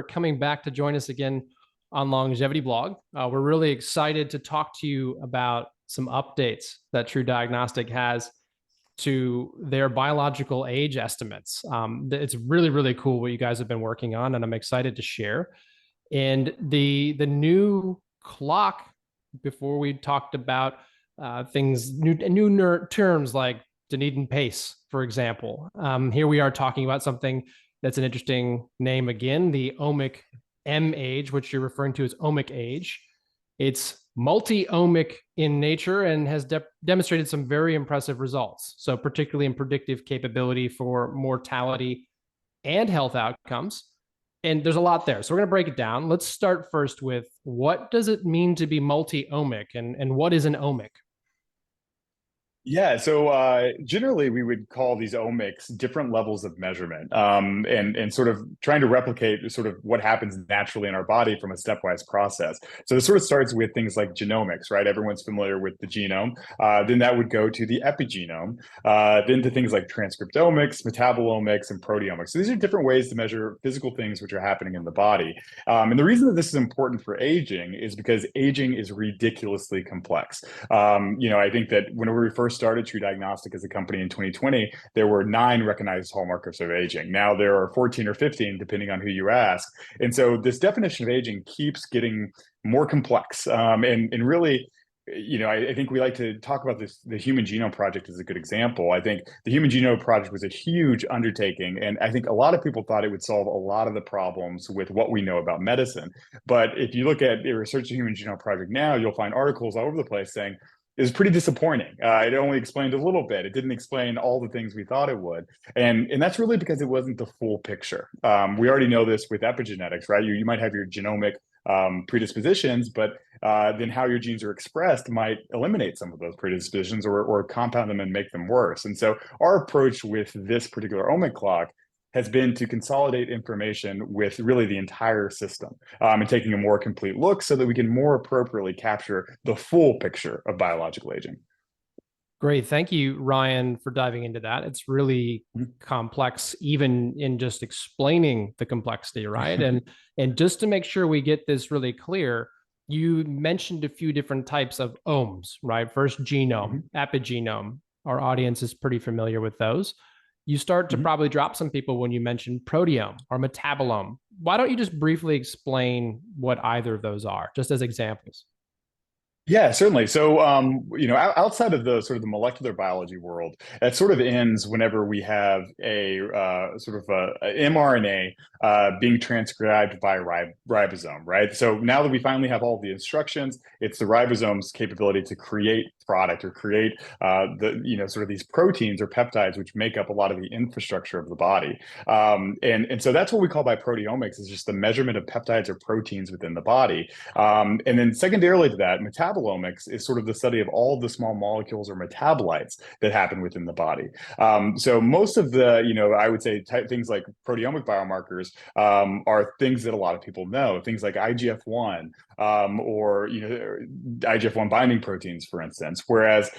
coming back to join us again on Longevity Blog. We're really excited to talk to you about some updates that TruDiagnostic has to their biological age estimates. It's really, really cool what you guys have been working on, and I'm excited to share. And the new clock, before we talked about new terms like Dunedin pace, for example. Here we are talking about something that's an interesting name again, the OMIC age, which you're referring to as OMIC age. It's multi-omic in nature and has demonstrated some very impressive results. So particularly in predictive capability for mortality and health outcomes. And there's a lot there. So we're going to break it down. Let's start first with what does it mean to be multi-omic and what is an omic? Yeah, so generally we would call these omics different levels of measurement, and sort of trying to replicate sort of what happens naturally in our body from a stepwise process. So this sort of starts with things like genomics, right? Everyone's familiar with the genome. Then that would go to the epigenome, then to things like transcriptomics, metabolomics, and proteomics. So these are different ways to measure physical things which are happening in the body. And the reason that this is important for aging is because aging is ridiculously complex. I think that whenever we first started TruDiagnostic as a company in 2020, there were 9 recognized hallmarkers of aging. Now there are 14 or 15, depending on who you ask. And so this definition of aging keeps getting more complex. And really, I think we like to talk about this. The Human Genome Project is a good example. I think the Human Genome Project was a huge undertaking, and I think a lot of people thought it would solve a lot of the problems with what we know about medicine. But if you look at the research of the Human Genome Project now, you'll find articles all over the place saying, it was pretty disappointing. It only explained a little bit. It didn't explain all the things we thought it would. And that's really because it wasn't the full picture. We already know this with epigenetics, right? You might have your genomic predispositions, but then how your genes are expressed might eliminate some of those predispositions or compound them and make them worse. And so our approach with this particular omic clock has been to consolidate information with really the entire system, and taking a more complete look so that we can more appropriately capture the full picture of biological aging. Great. Thank you, Ryan, for diving into that. It's really complex, even in just explaining the complexity, right? And just to make sure we get this really clear, you mentioned a few different types of omes, right? First, genome, epigenome. Our audience is pretty familiar with those. You start to probably drop some people when you mention proteome or metabolome. Why don't you just briefly explain what either of those are, just as examples? Yeah, certainly. So, outside of the sort of the molecular biology world, that sort of ends whenever we have a sort of a mRNA being transcribed by a ribosome, right? So now that we finally have all the instructions, it's the ribosome's capability to create product or create sort of these proteins or peptides which make up a lot of the infrastructure of the body. And so that's what we call by proteomics, is just the measurement of peptides or proteins within the body. And then secondarily to that, metabolomics is sort of the study of all the small molecules or metabolites that happen within the body. So most of the, I would say things like proteomic biomarkers are things that a lot of people know, things like IGF-1 or IGF-1 binding proteins, for instance. Whereas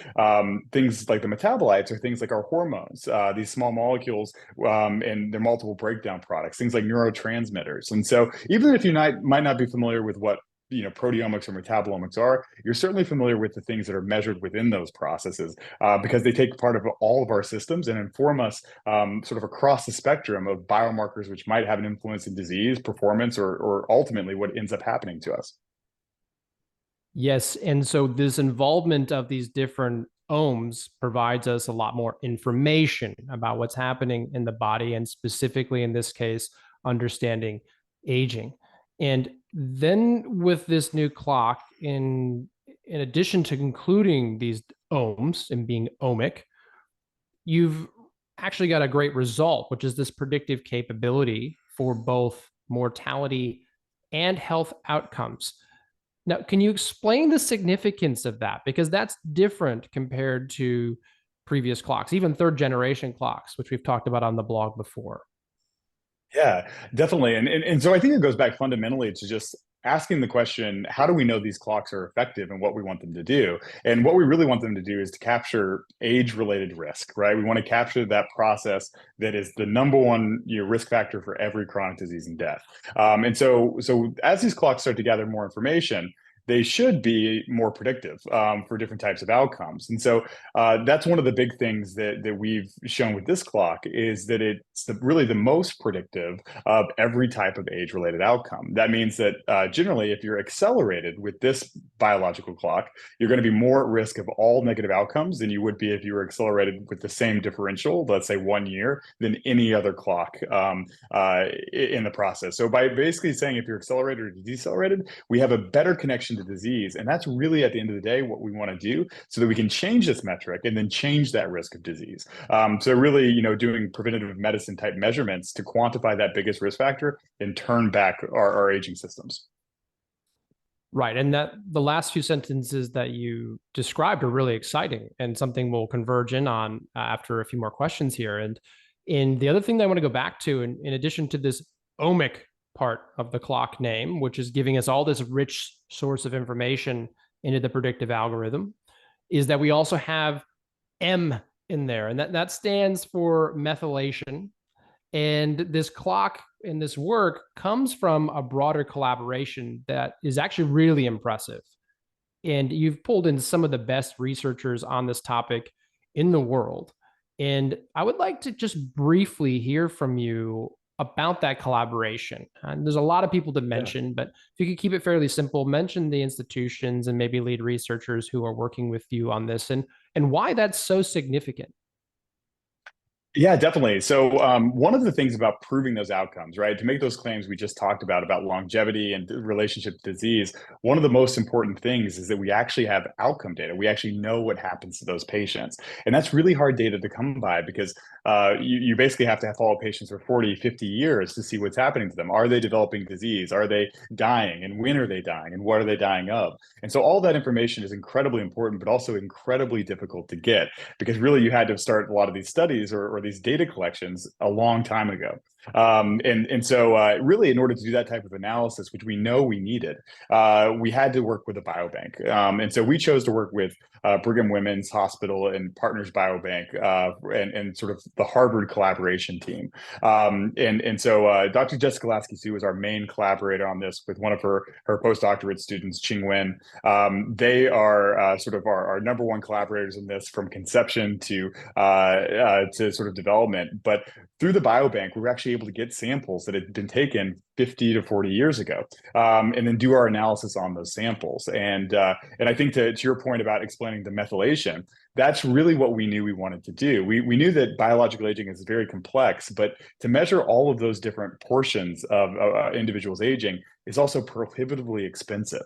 things like the metabolites are things like our hormones, these small molecules, and their multiple breakdown products, things like neurotransmitters. And so even if you might not be familiar with what proteomics or metabolomics are, you're certainly familiar with the things that are measured within those processes, because they take part of all of our systems and inform us sort of across the spectrum of biomarkers which might have an influence in disease, performance, or ultimately what ends up happening to us. Yes. And so this involvement of these different ohms provides us a lot more information about what's happening in the body, and specifically in this case, understanding aging. And then with this new clock, in addition to including these ohms and being omic, you've actually got a great result, which is this predictive capability for both mortality and health outcomes. Now, can you explain the significance of that? Because that's different compared to previous clocks, even third generation clocks, which we've talked about on the blog before. Yeah, definitely. And so I think it goes back fundamentally to just asking the question, how do we know these clocks are effective and what we want them to do? And what we really want them to do is to capture age-related risk, right? We want to capture that process that is the number one risk factor for every chronic disease and death. And so as these clocks start to gather more information, they should be more predictive for different types of outcomes. And so that's one of the big things that we've shown with this clock is that it's really the most predictive of every type of age-related outcome. That means that generally, if you're accelerated with this biological clock, you're going to be more at risk of all negative outcomes than you would be if you were accelerated with the same differential, let's say 1 year, than any other clock in the process. So by basically saying if you're accelerated or decelerated, we have a better connection to disease. And that's really at the end of the day what we want to do so that we can change this metric and then change that risk of disease. So really, doing preventative medicine type measurements to quantify that biggest risk factor and turn back our aging systems. Right. And that the last few sentences that you described are really exciting and something we'll converge in on after a few more questions here. And the other thing that I want to go back to, in addition to this OMIC part of the clock name, which is giving us all this rich source of information into the predictive algorithm, is that we also have M in there. And that stands for methylation. And this clock and this work comes from a broader collaboration that is actually really impressive. And you've pulled in some of the best researchers on this topic in the world. And I would like to just briefly hear from you about that collaboration. And there's a lot of people to mention, but if you could keep it fairly simple, mention the institutions and maybe lead researchers who are working with you on this and why that's so significant. Yeah, definitely. So one of the things about proving those outcomes, right, to make those claims we just talked about longevity and relationship to disease, one of the most important things is that we actually have outcome data. We actually know what happens to those patients. And that's really hard data to come by because you basically have to follow patients for 40, 50 years to see what's happening to them. Are they developing disease? Are they dying? And when are they dying? And what are they dying of? And so all that information is incredibly important, but also incredibly difficult to get because really you had to start a lot of these studies or these data collections a long time ago. And so really, in order to do that type of analysis, which we know we needed, we had to work with a biobank. And so we chose to work with Brigham Women's Hospital and Partners Biobank and sort of the Harvard collaboration team. And so Dr. Jessica Lasky-Sue was our main collaborator on this with one of her postdoctorate students, Ching Wen. They are sort of our number one collaborators in this from conception to sort of development. But through the biobank, we were actually able to get samples that had been taken 50 to 40 years ago, and then do our analysis on those samples. And I think to your point about explaining the methylation, that's really what we knew we wanted to do. We knew that biological aging is very complex, but to measure all of those different portions of individuals aging is also prohibitively expensive.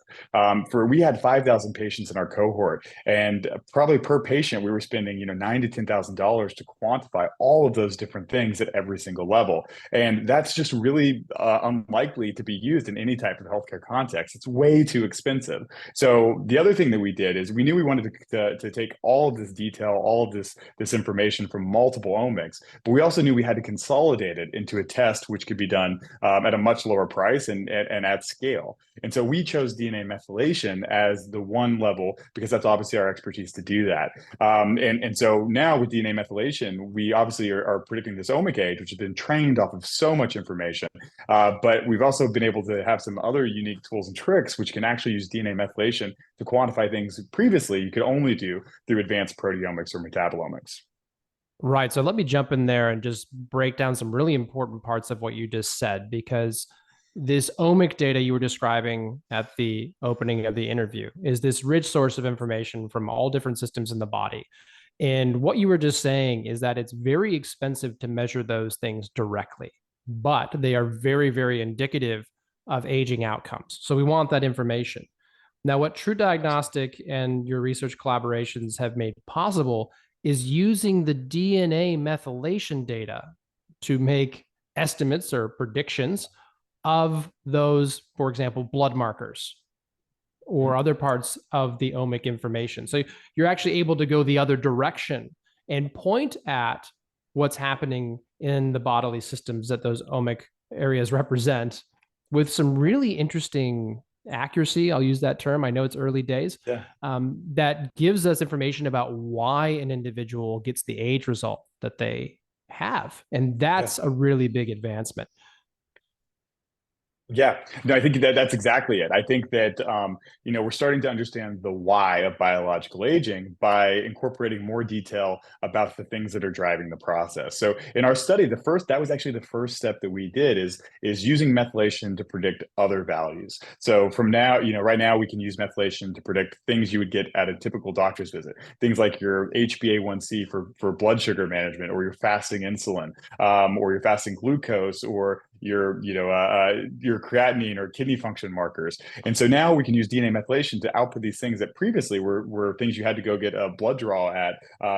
We had 5,000 patients in our cohort, and probably per patient we were spending $9,000 to $10,000 to quantify all of those different things at every single level, and that's just really unlikely to be used in any type of healthcare context. It's way too expensive. So the other thing that we did is we knew we wanted to take all of this detail, all of this information from multiple omics, but we also knew we had to consolidate it into a test which could be done at a much lower price and at scale. And so we chose DNA methylation as the one level because that's obviously our expertise to do that. And so now with DNA methylation, we obviously are predicting this OMIC age, which has been trained off of so much information. But we've also been able to have some other unique tools and tricks which can actually use DNA methylation to quantify things previously you could only do through advanced proteomics or metabolomics. Right. So let me jump in there and just break down some really important parts of what you just said, because this omic data you were describing at the opening of the interview is this rich source of information from all different systems in the body. And what you were just saying is that it's very expensive to measure those things directly, but they are very, very indicative of aging outcomes. So we want that information. Now, what TruDiagnostic and your research collaborations have made possible is using the DNA methylation data to make estimates or predictions of those, for example, blood markers or other parts of the omic information. So you're actually able to go the other direction and point at what's happening in the bodily systems that those omic areas represent with some really interesting accuracy. I'll use that term. I know it's early days. Yeah. That gives us information about why an individual gets the age result that they have. And Yeah. that's a really big advancement. Yeah, no, I think that that's exactly it. I think that we're starting to understand the why of biological aging by incorporating more detail about the things that are driving the process. So in our study, that was actually the first step that we did is using methylation to predict other values. So from now, right now we can use methylation to predict things you would get at a typical doctor's visit, things like your HbA1c for blood sugar management, or your fasting insulin, or your fasting glucose, or your creatinine or kidney function markers. And so now we can use DNA methylation to output these things that previously were things you had to go get a blood draw at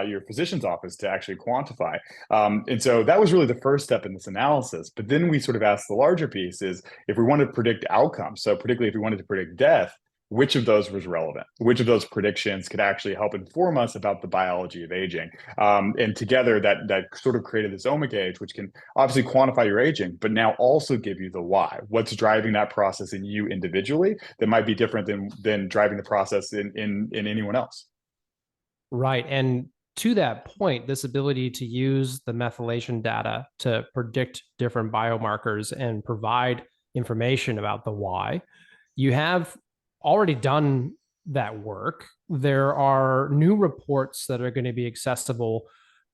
your physician's office to actually quantify. And so that was really the first step in this analysis. But then we sort of asked the larger piece is, if we wanted to predict outcomes, so particularly if we wanted to predict death, which of those was relevant? Which of those predictions could actually help inform us about the biology of aging? And together that sort of created this OMIC age, which can obviously quantify your aging, but now also give you the why. What's driving that process in you individually that might be different than driving the process in anyone else. Right. And to that point, this ability to use the methylation data to predict different biomarkers and provide information about the why, you have already done that work. There are new reports that are going to be accessible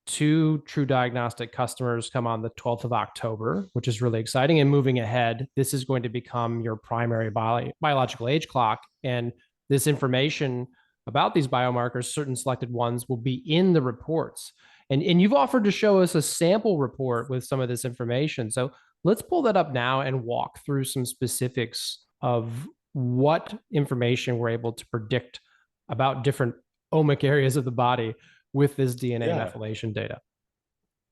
to TruDiagnostic customers come on the 12th of October, which is really exciting. And moving ahead, this is going to become your primary biological age clock. And this information about these biomarkers, certain selected ones, will be in the reports. And you've offered to show us a sample report with some of this information. So let's pull that up now and walk through some specifics of what information we're able to predict about different omic areas of the body with this DNA Yeah. methylation data.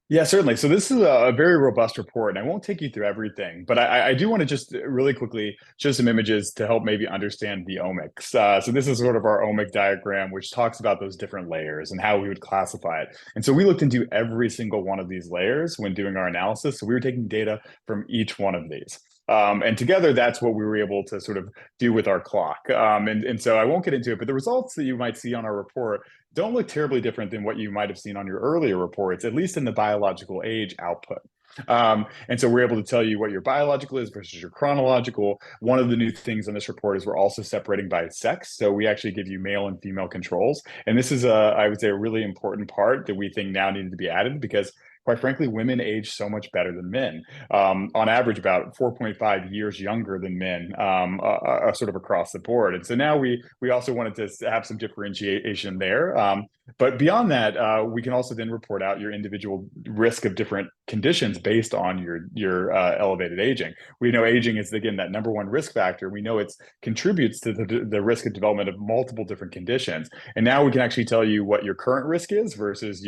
Yeah, certainly. So this is a very robust report, and I won't take you through everything, but I do want to just really quickly show some images to help maybe understand the omics. So this is sort of our omic diagram, which talks about those different layers and how we would classify it. And so we looked into every single one of these layers when doing our analysis. So we were taking data from each one of these. And together, that's what we were able to sort of do with our clock. And so I won't get into it, but the results that you might see on our report don't look terribly different than what you might have seen on your earlier reports, at least in the biological age output. And so we're able to tell you what your biological is versus your chronological. One of the new things on this report is we're also separating by sex. So we actually give you male and female controls. And this is, I would say, a really important part that we think now needed to be added because quite frankly, women age so much better than men. On average, about 4.5 years younger than men, sort of across the board. And so now we also wanted to have some differentiation there. But beyond that, we can also then report out your individual risk of different conditions based on your elevated aging. We know aging is, again, that number one risk factor. We know it contributes to the risk of development of multiple different conditions. And now we can actually tell you what your current risk is versus,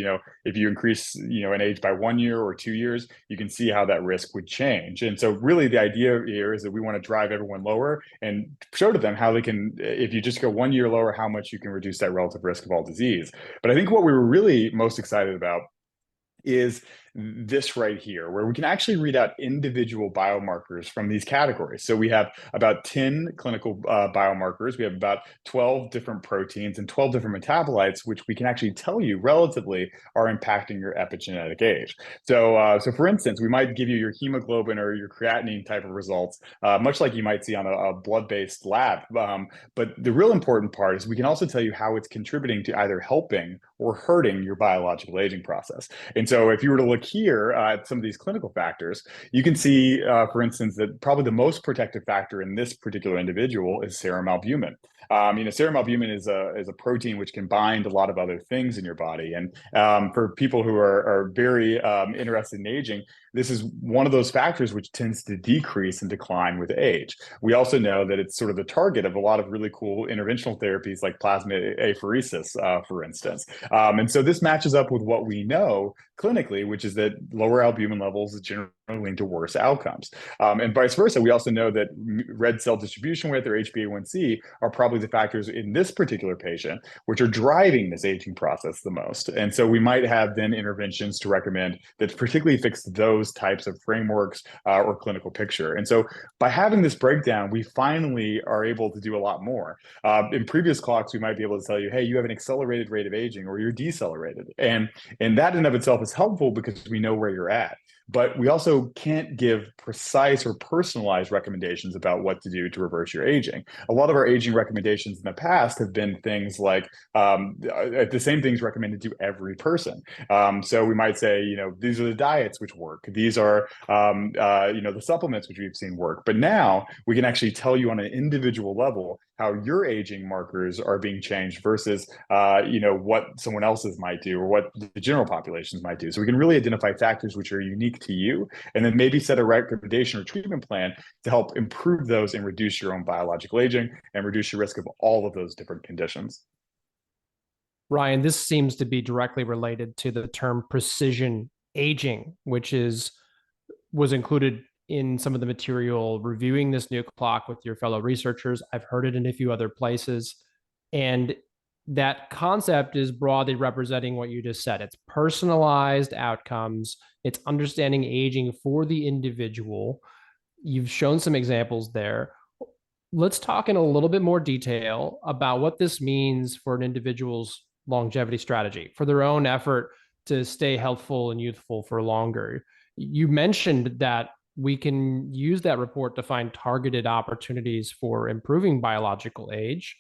if you increase, an age by 1 year or 2 years, you can see how that risk would change. And so really the idea here is that we want to drive everyone lower and show to them how they can, if you just go 1 year lower, how much you can reduce that relative risk of all disease. But I think what we were really most excited about is this right here, where we can actually read out individual biomarkers from these categories. So we have about 10 clinical biomarkers. We have about 12 different proteins and 12 different metabolites, which we can actually tell you relatively are impacting your epigenetic age. So for instance, we might give you your hemoglobin or your creatinine type of results, much like you might see on a blood-based lab. But the real important part is we can also tell you how it's contributing to either helping or hurting your biological aging process. And so if you were to look here at some of these clinical factors, you can see, for instance, that probably the most protective factor in this particular individual is serum albumin. Serum albumin is a protein which can bind a lot of other things in your body. And for people who are very interested in aging, this is one of those factors which tends to decrease and decline with age. We also know that it's sort of the target of a lot of really cool interventional therapies like plasma apheresis, for instance. And so this matches up with what we know clinically, which is that lower albumin levels generally lead to worse outcomes. And vice versa, we also know that red cell distribution width or HbA1c are probably the factors in this particular patient which are driving this aging process the most. And so we might have then interventions to recommend that particularly fix those types of frameworks or clinical picture. And so by having this breakdown, we finally are able to do a lot more. In previous clocks, we might be able to tell you, hey, you have an accelerated rate of aging or you're decelerated. And that in of itself is helpful because we know where you're at. But we also can't give precise or personalized recommendations about what to do to reverse your aging. A lot of our aging recommendations in the past have been things like the same things recommended to every person. So we might say, these are the diets which work. These are, the supplements which we've seen work. But now we can actually tell you on an individual level how your aging markers are being changed versus what someone else's might do or what the general populations might do. So we can really identify factors which are unique to you and then maybe set a recommendation or treatment plan to help improve those and reduce your own biological aging and reduce your risk of all of those different conditions. Ryan, this seems to be directly related to the term precision aging, which was included in some of the material reviewing this new clock with your fellow researchers. I've heard it in a few other places. And that concept is broadly representing what you just said. It's personalized outcomes, it's understanding aging for the individual. You've shown some examples there. Let's talk in a little bit more detail about what this means for an individual's longevity strategy, for their own effort to stay healthful and youthful for longer. You mentioned that we can use that report to find targeted opportunities for improving biological age.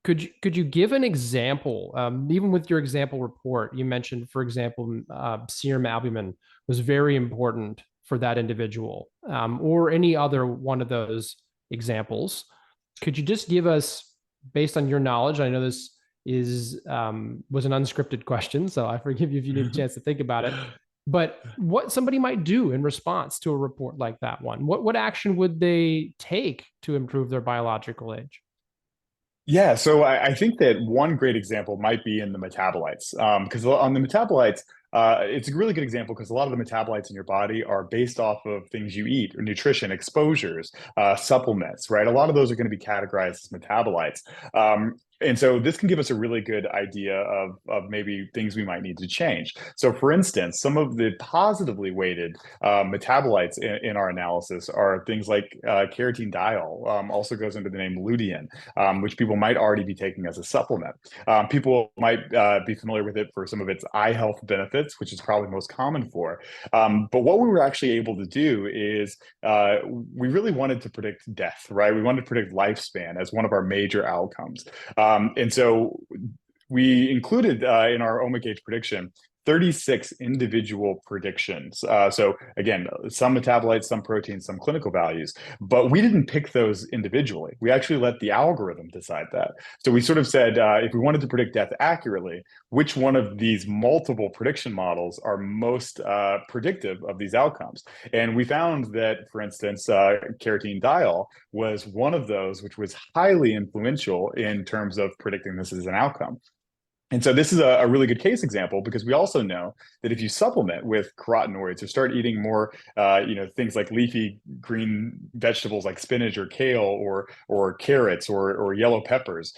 Could you give an example? Even with your example report, you mentioned, for example, serum albumin was very important for that individual, or any other one of those examples. Could you just give us, based on your knowledge, I know this was an unscripted question, so I forgive you if you need a chance to think about it. But what somebody might do in response to a report like that one, what action would they take to improve their biological age? Yeah, so I think that one great example might be in the metabolites, because on the metabolites, it's a really good example because a lot of the metabolites in your body are based off of things you eat, or nutrition, exposures, supplements, right? A lot of those are going to be categorized as metabolites. And so this can give us a really good idea of maybe things we might need to change. So for instance, some of the positively weighted metabolites in our analysis are things like carotene-diol, also goes under the name lutein, which people might already be taking as a supplement. People might be familiar with it for some of its eye health benefits, which is probably most common for. But what we were actually able to do is we really wanted to predict death, right? We wanted to predict lifespan as one of our major outcomes. And so we included in our OMIC Age prediction 36 individual predictions. So again, some metabolites, some proteins, some clinical values, but we didn't pick those individually. We actually let the algorithm decide that. So we sort of said, if we wanted to predict death accurately, which one of these multiple prediction models are most predictive of these outcomes? And we found that, for instance, carotene-diol was one of those which was highly influential in terms of predicting this as an outcome. And so this is a really good case example because we also know that if you supplement with carotenoids or start eating more, things like leafy green vegetables like spinach or kale or carrots or yellow peppers,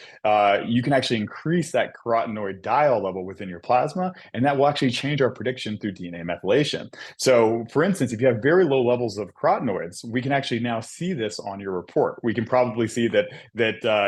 you can actually increase that carotenoid diol level within your plasma, and that will actually change our prediction through DNA methylation. So, for instance, if you have very low levels of carotenoids, we can actually now see this on your report. We can probably see that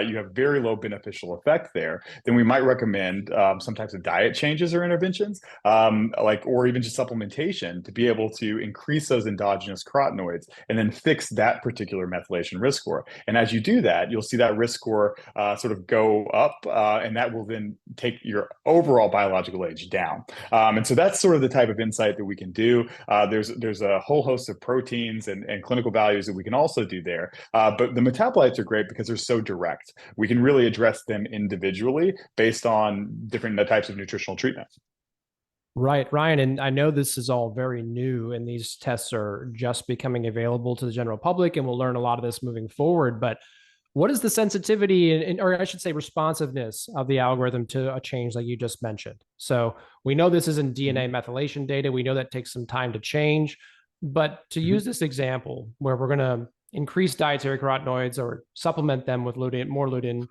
you have very low beneficial effect there. Then we might recommend some types of diet changes or interventions, or even just supplementation to be able to increase those endogenous carotenoids and then fix that particular methylation risk score. And as you do that, you'll see that risk score sort of go up, and that will then take your overall biological age down. And so that's sort of the type of insight that we can do. There's a whole host of proteins and clinical values that we can also do there. But the metabolites are great because they're so direct. We can really address them individually based on different types of nutritional treatments. Right, Ryan, and I know this is all very new and these tests are just becoming available to the general public, and we'll learn a lot of this moving forward. But what is the sensitivity or I should say responsiveness of the algorithm to a change like you just mentioned? So we know this isn't DNA methylation data. We know that takes some time to change. But to use this example where we're going to increase dietary carotenoids or supplement them with lutein, more lutein,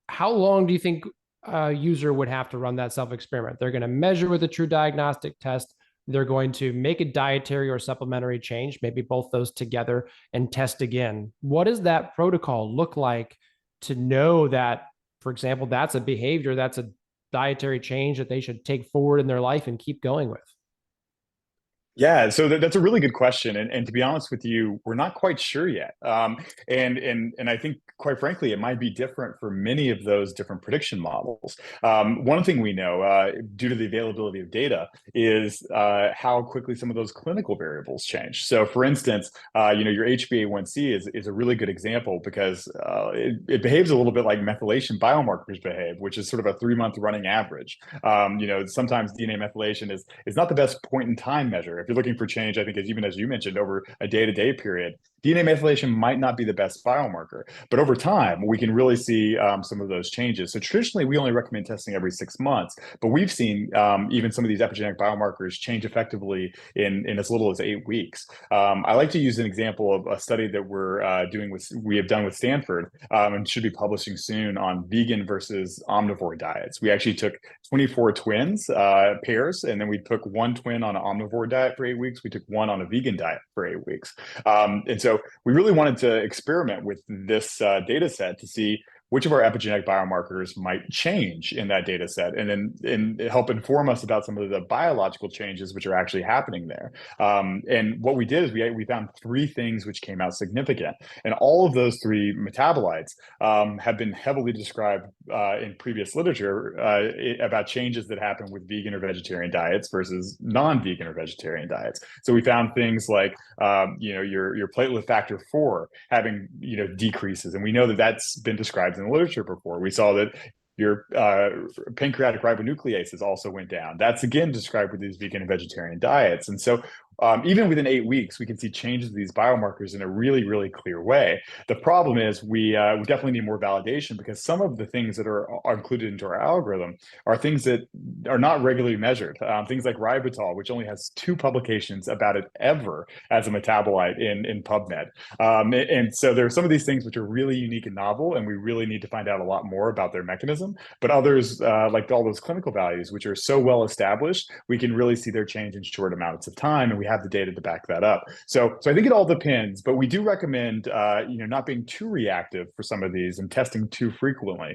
how long do you think a user would have to run that self experiment? They're going to measure with a TruDiagnostic test. They're going to make a dietary or supplementary change, maybe both those together, and test again. What does that protocol look like to know that, for example, that's a behavior, that's a dietary change that they should take forward in their life and keep going with? Yeah, so that's a really good question, and to be honest with you, we're not quite sure yet. And I think, quite frankly, it might be different for many of those different prediction models. One thing we know, due to the availability of data, is how quickly some of those clinical variables change. So, for instance, your HbA1c is a really good example because it behaves a little bit like methylation biomarkers behave, which is sort of a 3-month running average. Sometimes DNA methylation is not the best point in time measure. If you're looking for change, I think even as you mentioned, over a day-to-day period, DNA methylation might not be the best biomarker, but over time, we can really see some of those changes. So traditionally, we only recommend testing every 6 months, but we've seen even some of these epigenetic biomarkers change effectively in as little as 8 weeks. I like to use an example of a study that we have done with Stanford, and should be publishing soon on vegan versus omnivore diets. We actually took 24 twins pairs, and then we took one twin on an omnivore diet for 8 weeks. We took one on a vegan diet for 8 weeks. And so we really wanted to experiment with this data set to see which of our epigenetic biomarkers might change in that data set, and help inform us about some of the biological changes which are actually happening there. And what we did is we found 3 things which came out significant, and all of those 3 metabolites have been heavily described in previous literature about changes that happen with vegan or vegetarian diets versus non-vegan or vegetarian diets. So we found things like your platelet factor 4 having decreases, and we know that that's been described in the literature before. We saw that your pancreatic ribonucleases also went down. That's again described with these vegan and vegetarian diets. And so even within 8 weeks, we can see changes of these biomarkers in a really, really clear way. The problem is we definitely need more validation, because some of the things that are included into our algorithm are things that are not regularly measured. Things like ribitol, which only has 2 publications about it ever as a metabolite in PubMed. And so there are some of these things which are really unique and novel, and we really need to find out a lot more about their mechanism. But others, like all those clinical values, which are so well established, we can really see their change in short amounts of time, and we have the data to back that up. So I think it all depends, but we do recommend not being too reactive for some of these and testing too frequently,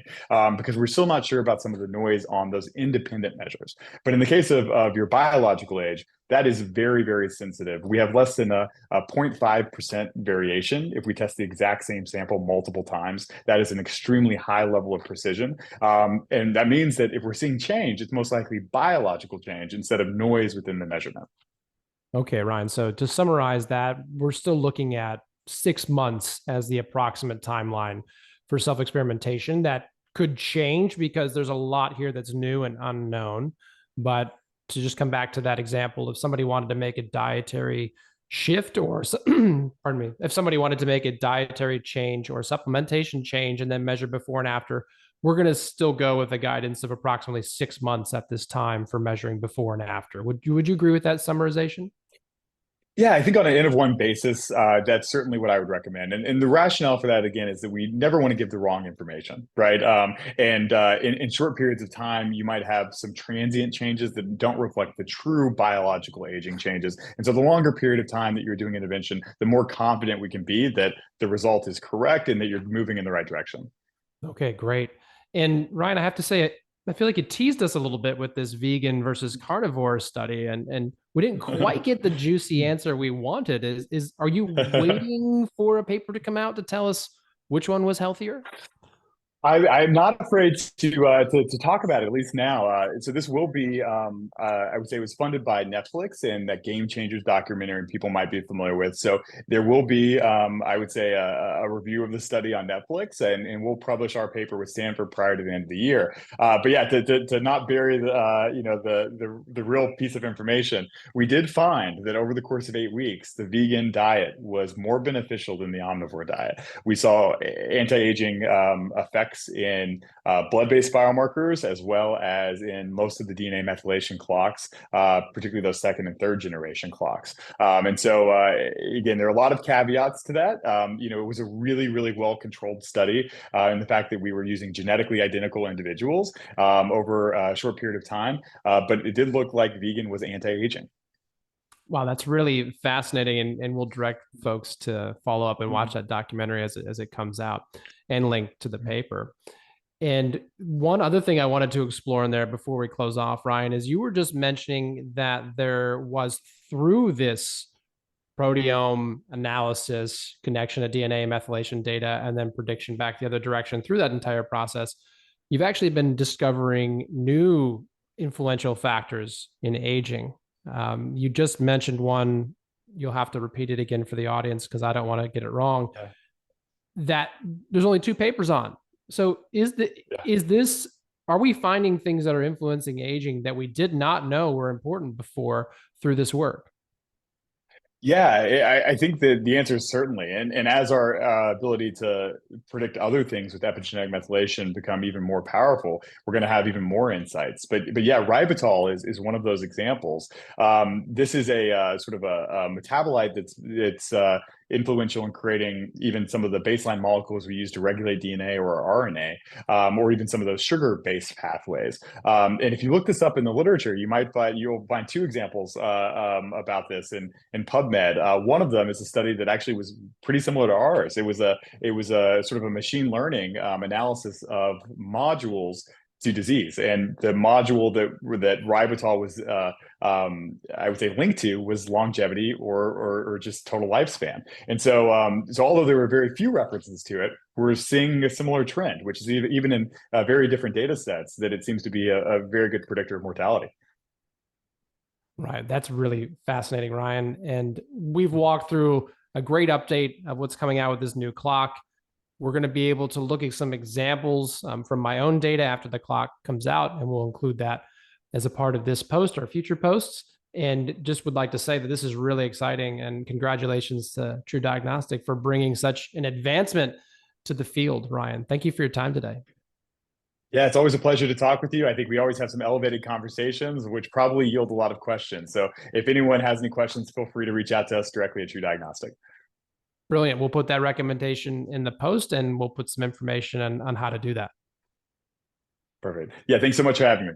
because we're still not sure about some of the noise on those independent measures. But in the case of your biological age, that is very, very sensitive. We have less than a 0.5% variation if we test the exact same sample multiple times. That is an extremely high level of precision. And that means that if we're seeing change, it's most likely biological change instead of noise within the measurement. Okay, Ryan. So to summarize that, we're still looking at 6 months as the approximate timeline for self experimentation. That could change because there's a lot here that's new and unknown. But to just come back to that example, if somebody wanted to make a dietary shift or, pardon me, if somebody wanted to make a dietary change or supplementation change and then measure before and after, we're going to still go with a guidance of approximately 6 months at this time for measuring before and after. Would you agree with that summarization? Yeah, I think on an N of 1 basis, that's certainly what I would recommend. And the rationale for that, again, is that we never want to give the wrong information, right? And in short periods of time, you might have some transient changes that don't reflect the true biological aging changes. And so the longer period of time that you're doing intervention, the more confident we can be that the result is correct and that you're moving in the right direction. Okay, great. And Ryan, I have to say, I feel like it teased us a little bit with this vegan versus carnivore study, and we didn't quite get the juicy answer we wanted. Is are you waiting for a paper to come out to tell us which one was healthier? I'm not afraid to talk about it, at least now. So this will be, I would say, it was funded by Netflix and that Game Changers documentary, and people might be familiar with. So there will be, I would say, a review of the study on Netflix, and we'll publish our paper with Stanford prior to the end of the year. But yeah, to not bury the real piece of information, we did find that over the course of 8 weeks, the vegan diet was more beneficial than the omnivore diet. We saw anti-aging effects effects in blood-based biomarkers, as well as in most of the DNA methylation clocks, particularly those second and third generation clocks. And so, again, there are a lot of caveats to that. It was a really, really well-controlled study in the fact that we were using genetically identical individuals over a short period of time, but it did look like vegan was anti-aging. Wow, that's really fascinating. And we'll direct folks to follow up and watch that documentary as it comes out and link to the paper. And one other thing I wanted to explore in there before we close off, Ryan, is you were just mentioning that there was, through this proteome analysis, connection of DNA methylation data, and then prediction back the other direction through that entire process, you've actually been discovering new influential factors in aging. You just mentioned one. You'll have to repeat it again for the audience because I don't want to get it wrong. Yeah. That there's only 2 papers on. So is this, are we finding things that are influencing aging that we did not know were important before through this work? Yeah, I think that the answer is certainly, and as our ability to predict other things with epigenetic methylation become even more powerful, we're going to have even more insights. But yeah, ribitol is one of those examples. This is a sort of a metabolite that's influential in creating even some of the baseline molecules we use to regulate DNA or RNA, or even some of those sugar-based pathways. And if you look this up in the literature, you'll find 2 examples about this in PubMed. One of them is a study that actually was pretty similar to ours. It was a sort of a machine learning analysis of modules to disease, and the module that ribitol was I would say linked to was longevity or just total lifespan. And so although there were very few references to it, we're seeing a similar trend, which is even in very different data sets, that it seems to be a very good predictor of mortality. Right. That's really fascinating, Ryan. And we've walked through a great update of what's coming out with this new clock. We're going to be able to look at some examples from my own data after the clock comes out, and we'll include that as a part of this post or future posts. And just would like to say that this is really exciting, and congratulations to TruDiagnostic for bringing such an advancement to the field, Ryan. Thank you for your time today. Yeah, it's always a pleasure to talk with you. I think we always have some elevated conversations, which probably yield a lot of questions. So if anyone has any questions, feel free to reach out to us directly at TruDiagnostic. Brilliant. We'll put that recommendation in the post, and we'll put some information on how to do that. Perfect. Yeah, thanks so much for having me.